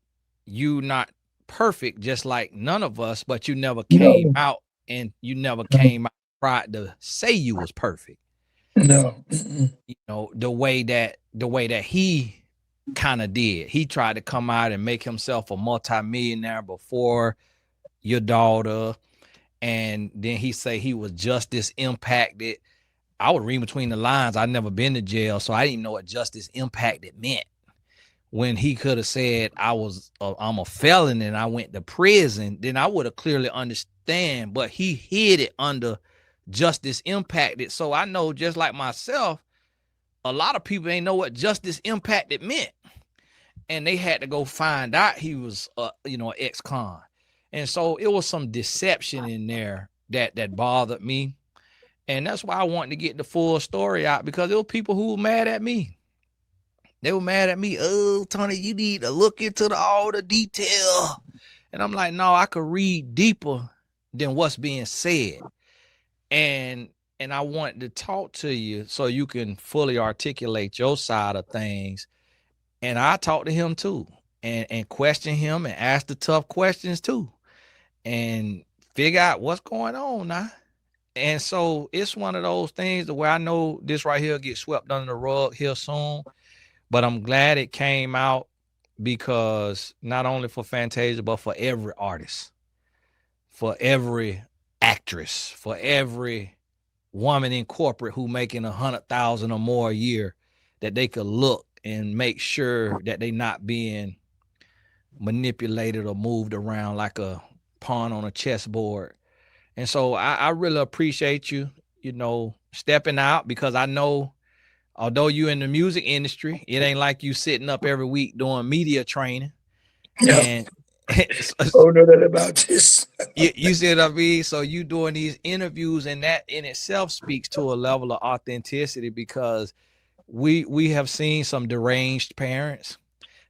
you not perfect, just like none of us, but you never came No, out, and you never no, came out tried to say you was perfect. no. Mm-mm. The way that he kind of did. He tried to come out and make himself a multimillionaire before your daughter, and then he say he was just as impacted. I would read between the lines. I'd never been to jail, so I didn't know what justice impacted meant. When he could have said I'm a felon and I went to prison, then I would have clearly understand. But he hid it under justice impacted. So I know, just like myself, a lot of people ain't know what justice impacted meant, and they had to go find out he was an ex-con. And so it was some deception in there that bothered me. And that's why I wanted to get the full story out, because there were people who were mad at me. They were mad at me. Oh, Tony, you need to look into all the detail. And I'm like, no, I could read deeper than what's being said. And I wanted to talk to you so you can fully articulate your side of things. And I talked to him too, and question him and ask the tough questions too, and figure out what's going on now. And so it's one of those things where I know this right here gets swept under the rug here soon. But I'm glad it came out, because not only for Fantasia, but for every artist, for every actress, for every woman in corporate who making 100,000 or more a year, that they could look and make sure that they not being manipulated or moved around like a pawn on a chessboard. And so I really appreciate you, stepping out, because I know, although you in the music industry, it ain't like you sitting up every week doing media training. No. And Oh, no, that about this. you see what I mean? So you doing these interviews, and that in itself speaks to a level of authenticity, because we have seen some deranged parents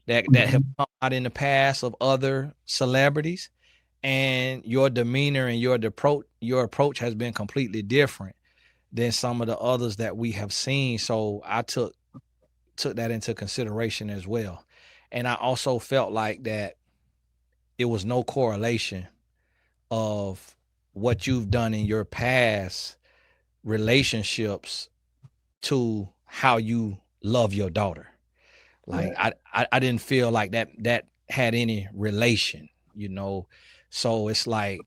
that have come out in the past of other celebrities, and your demeanor and your approach has been completely different than some of the others that we have seen. So I took that into consideration as well. And I also felt like that it was no correlation of what you've done in your past relationships to how you love your daughter. Like I didn't feel like that had any relation. So it's like,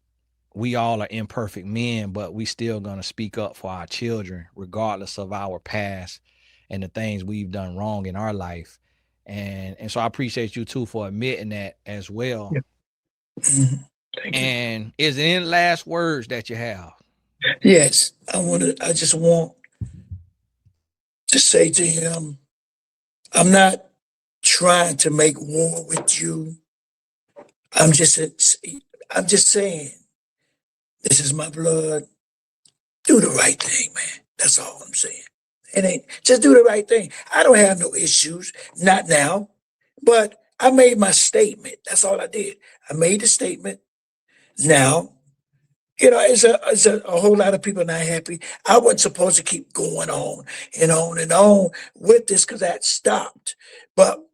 we all are imperfect men, but we still gonna speak up for our children, regardless of our past and the things we've done wrong in our life. And so I appreciate you too for admitting that as well. Yeah. Mhm. Thank you. And is there any last words that you have? Yes, I just want to say to him, I'm not trying to make war with you. I'm just, I'm just saying, this is my blood. Do the right thing, man. That's all I'm saying. It ain't just do the right thing. I don't have no issues, not now, but I made my statement. That's all I did. I made the statement. Now, it's a whole lot of people not happy. I wasn't supposed to keep going on and on and on with this because that stopped. But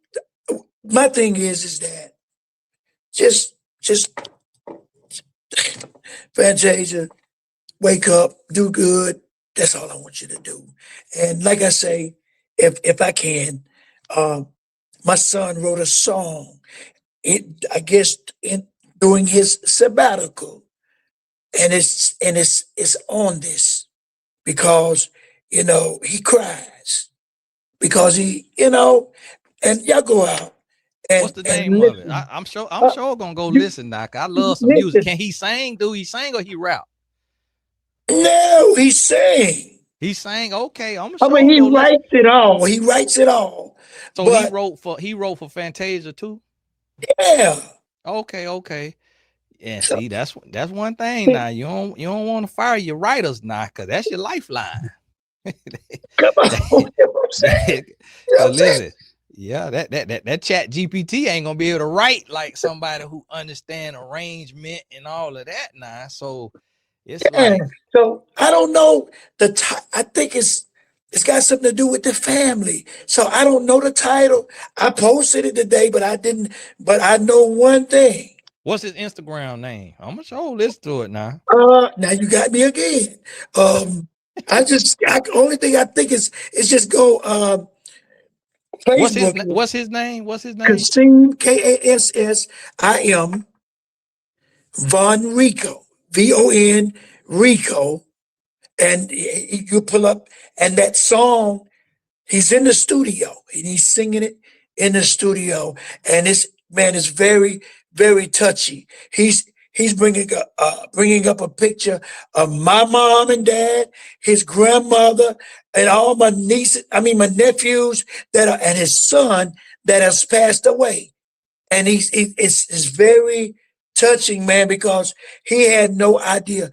my thing is that just Fantasia, wake up, do good. That's all I want you to do. And like I say, if I can, um, my son wrote a song. I guess during his sabbatical, and it's on this because he cries because and y'all go out What's the and name of it? listen. I'm Uh, sure gonna go you listen, Doc. I love some music. listen. Can he sing? Do he sing or he rap? No, he sang. He sang. Okay, I'm I mean, sure he go listen. writes it all. He writes it all. So But he wrote for Fantasia too. yeah, Okay. Yeah, so, see, that's one thing now. You don't want to fire your writers now, cause that's your lifeline. come on. You know what I'm saying? Cause You know what I'm saying? listen, yeah, that chat GPT ain't gonna be able to write like somebody who understand arrangement and all of that now. So it's Yeah. like, So I don't know I think it's got something to do with the family. So I don't know the title. I posted it today, but I didn't. But I know one thing. what's his Instagram name? I'm gonna sure listen to it now. Now you got me again. Only thing I think is just go Facebook. What's his name? What's his name? Kassim Kassim Von Rico, VON Rico, And you pull up, and that song, he's in the studio and he's singing it in the studio, and this man is very, very touchy. He's bringing up a picture of my mom and dad, his grandmother, and all my nieces. I mean, my nephews that are, and his son that has passed away. And it's very touching, man, because he had no idea.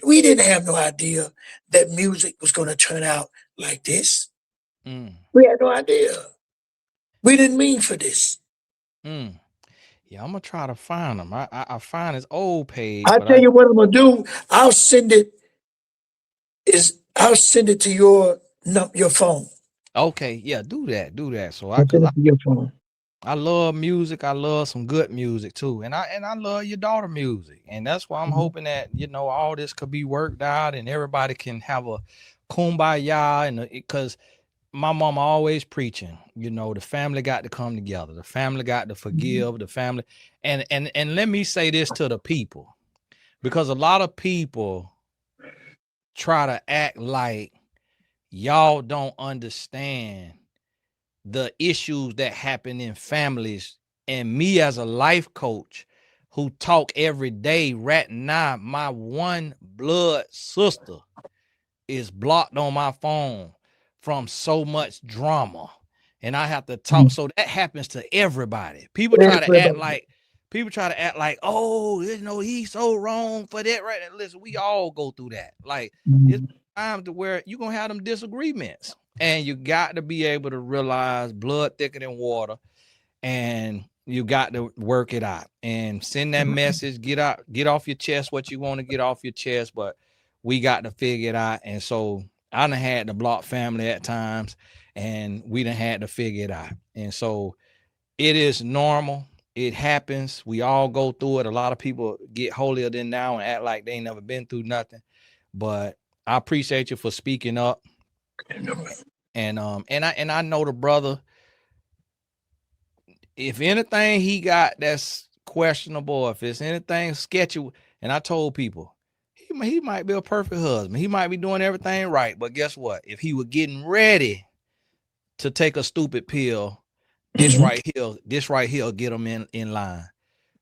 We didn't have no idea that music was going to turn out like this. Mm, We had no idea. We didn't mean for this. mm. Yeah, I'm gonna try to find him. I find his old page, I but tell I you what I'm gonna do. I'll send it to your your phone. okay, yeah, do that, do that. So I, I'll cause send it to your phone. I love music. I love some good music too, and I love your daughter music, and that's why I'm Mhm. hoping that all this could be worked out, and everybody can have a kumbaya, and because my mama always preaching, the family got to come together, the family got to forgive, the family, and let me say this to the people, because a lot of people try to act like y'all don't understand the issues that happen in families. And me as a life coach who talk every day, right now, my one blood sister is blocked on my phone from so much drama. And I have to talk. Mhm. So that happens to everybody. People try to act like, oh, he's so wrong for that. Right. And listen, we all go through that. Like, it's Mhm. time to where you're gonna have them disagreements. And you got to be able to realize blood thicker than water, and you got to work it out and send that message. Get off your chest what you want to get off your chest, but we got to figure it out. And so I done had to block family at times, and we done had to figure it out. And so it is normal. It happens. We all go through it. A lot of people get holier than now and act like they ain't never been through nothing. But I appreciate you for speaking up. And I know the brother, if anything he got that's questionable, if it's anything sketchy, and I told people, he might be a perfect husband. He might be doing everything right. But guess what? If he was getting ready to take a stupid pill, Mhm. this right here will get him in line.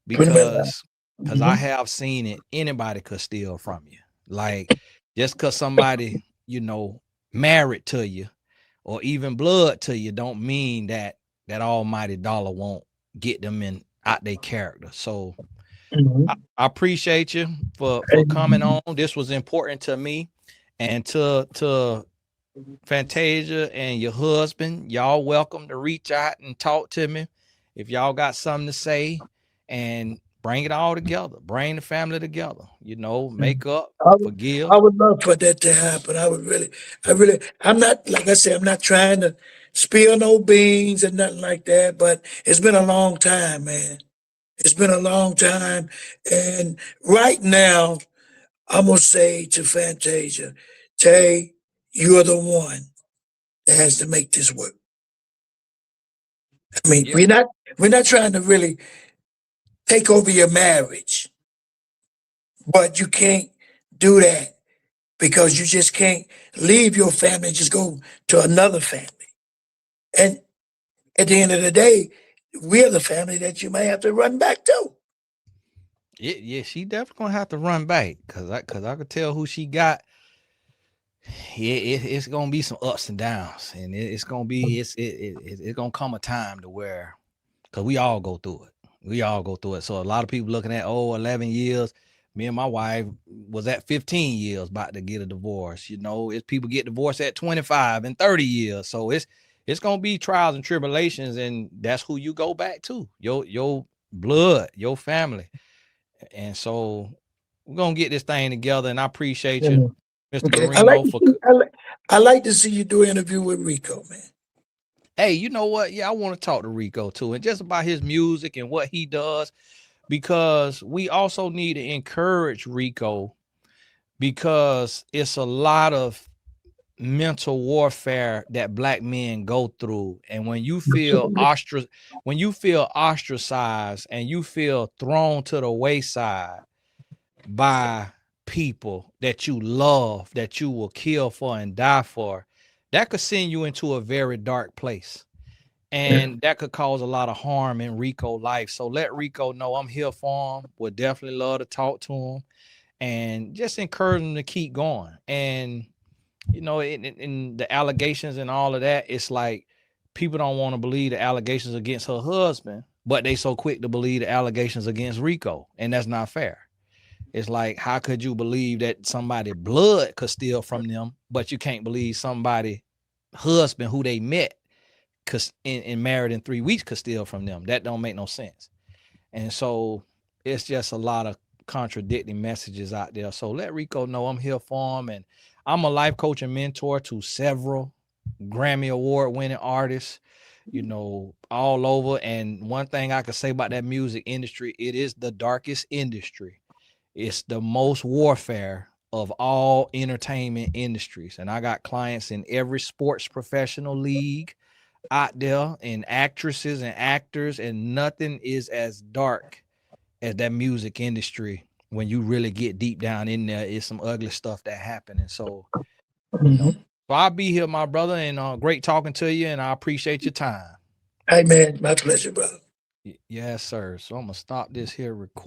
Put him in line. Because I Mhm. have seen it. Anybody could steal from you. Like, just because somebody, married to you or even blood to you, don't mean that almighty dollar won't get them in out their character. So I, Mhm. I appreciate you for coming Amen. on. This was important to me, and to Fantasia and your husband. Y'all welcome to reach out and talk to me if y'all got something to say, and bring it all together. Bring the family together. Mhm. Make up, I would, forgive. I would love for that to happen. I'm not, like I said, I'm not trying to spill no beans or nothing like that, but it's been a long time, man. It's been a long time. And right now, I'm going to say to Fantasia, Tay, you're the one that has to make this work. I mean, Yeah. we're not trying to really take over your marriage, but you can't do that because you just can't leave your family and just go to another family. And at the end of the day, we're the family that you may have to run back to. Yeah, she definitely gonna have to run back, cause I could tell who she got. It's gonna be some ups and downs, and it's gonna be it's gonna come a time to where, because we all go through it. We all go through it. So a lot of people looking at, 11 years. Me and my wife was at 15 years about to get a divorce. It's people get divorced at 25 and 30 years. So it's gonna be trials and tribulations, and that's who you go back to. Your blood, your family. And so we're gonna get this thing together. And I appreciate you, Yeah. Mr. Okay. I like Barrino, to for see I like to see you do an interview with Rico, man. hey, you know what? Yeah, I want to talk to Rico too, and just about his music and what he does, because we also need to encourage Rico, because it's a lot of mental warfare that black men go through. And Absolutely. when you feel ostracized and you feel thrown to the wayside by people that you love, that you will kill for and die for, that could send you into a very dark place. Yeah. And that could cause a lot of harm in Rico life. So let Rico know I'm here for him. Would definitely love to talk to him and just encourage him to keep going. And in the allegations and all of that, it's like people don't want to believe the allegations against her husband, but they so quick to believe the allegations against Rico, and that's not fair. It's like, how could you believe that somebody blood could steal from them, but you can't believe somebody husband who they met cause and married in 3 weeks could steal from them? That don't make no sense. And so it's just a lot of contradicting messages out there. So let Rico know I'm here for him. And I'm a life coach and mentor to several Grammy Award winning artists, all over. And one thing I could say about that music industry, it is the darkest industry. It's the most warfare of all entertainment industries. And I got clients in every sports professional league out there, and actresses and actors, and nothing is as dark as that music industry. When you really get deep down in there, it's some ugly stuff that happened. And so, you know, Mhm. so I'll be here, my brother, and great talking to you, and I appreciate your time. Hey, man, my pleasure, brother. Yes, sir. So I'm gonna stop this here recording.